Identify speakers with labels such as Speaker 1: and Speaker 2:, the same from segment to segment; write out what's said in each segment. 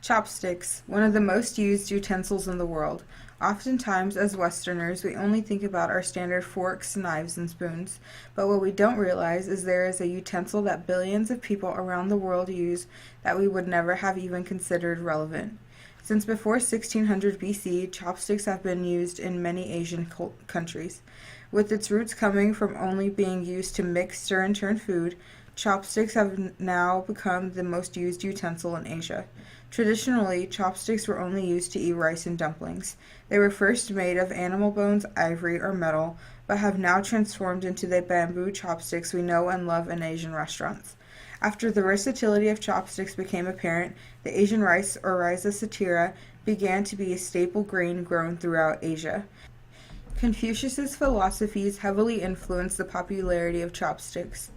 Speaker 1: Chopsticks, one of the most used utensils in the world. Oftentimes, as Westerners, we only think about our standard forks, knives, and spoons. But what we don't realize is there is a utensil that billions of people around the world use that we would never have even considered relevant. Since before 1600 BC, chopsticks have been used in many Asian countries. With its roots coming from only being used to mix, stir, and turn food, chopsticks have now become the most used utensil in Asia. Traditionally, chopsticks were only used to eat rice and dumplings. They were first made of animal bones, ivory, or metal, but have now transformed into the bamboo chopsticks we know and love in Asian restaurants. After the versatility of chopsticks became apparent, the Asian rice, or rhizosphaera, began to be a staple grain grown throughout Asia. Confucius's philosophies heavily influenced the popularity of chopsticks.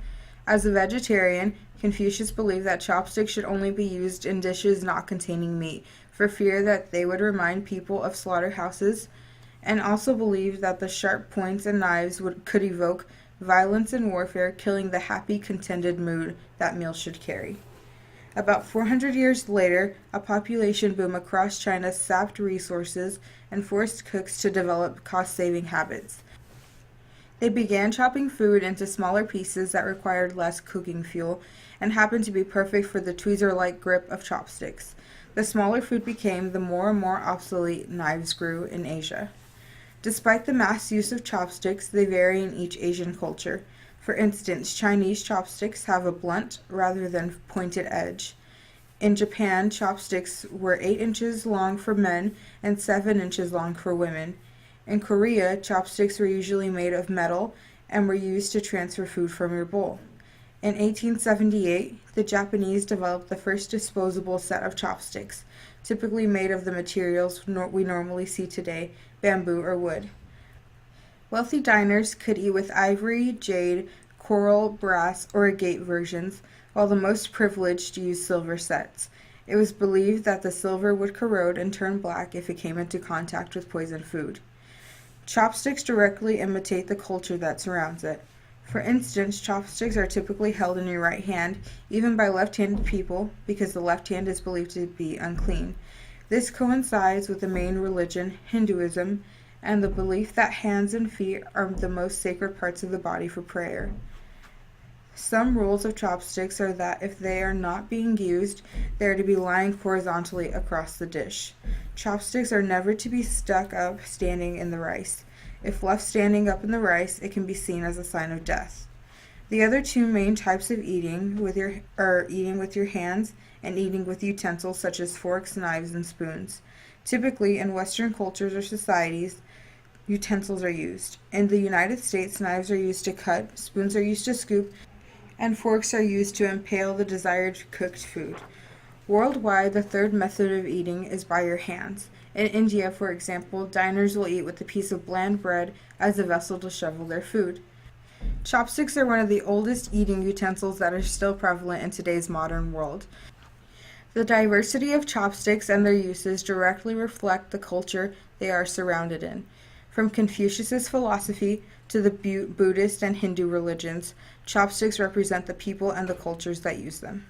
Speaker 1: As a vegetarian, Confucius believed that chopsticks should only be used in dishes not containing meat, for fear that they would remind people of slaughterhouses, and also believed that the sharp points and knives could evoke violence and warfare, killing the happy, contented mood that meals should carry. About 400 years later, a population boom across China sapped resources and forced cooks to develop cost-saving habits. They began chopping food into smaller pieces that required less cooking fuel and happened to be perfect for the tweezer-like grip of chopsticks. The smaller food became, the more and more obsolete knives grew in Asia. Despite the mass use of chopsticks, they vary in each Asian culture. For instance, Chinese chopsticks have a blunt rather than pointed edge. In Japan, chopsticks were 8 inches long for men and 7 inches long for women. In Korea, chopsticks were usually made of metal and were used to transfer food from your bowl. In 1878, the Japanese developed the first disposable set of chopsticks, typically made of the materials we normally see today, bamboo or wood. Wealthy diners could eat with ivory, jade, coral, brass, or agate versions, while the most privileged used silver sets. It was believed that the silver would corrode and turn black if it came into contact with poisoned food. Chopsticks directly imitate the culture that surrounds it. For instance, chopsticks are typically held in your right hand, even by left-handed people, because the left hand is believed to be unclean. This coincides with the main religion, Hinduism, and the belief that hands and feet are the most sacred parts of the body for prayer. Some rules of chopsticks are that if they are not being used, they are to be lying horizontally across the dish. Chopsticks are never to be stuck up standing in the rice. If left standing up in the rice, it can be seen as a sign of death. The other two main types of eating are eating with your hands and eating with utensils such as forks, knives, and spoons. Typically, in Western cultures or societies, utensils are used. In the United States, knives are used to cut, spoons are used to scoop, and forks are used to impale the desired cooked food. Worldwide, the third method of eating is by your hands. In India, for example, diners will eat with a piece of bland bread as a vessel to shovel their food. Chopsticks are one of the oldest eating utensils that are still prevalent in today's modern world. The diversity of chopsticks and their uses directly reflect the culture they are surrounded in. From Confucius's philosophy to the Buddhist and Hindu religions, chopsticks represent the people and the cultures that use them.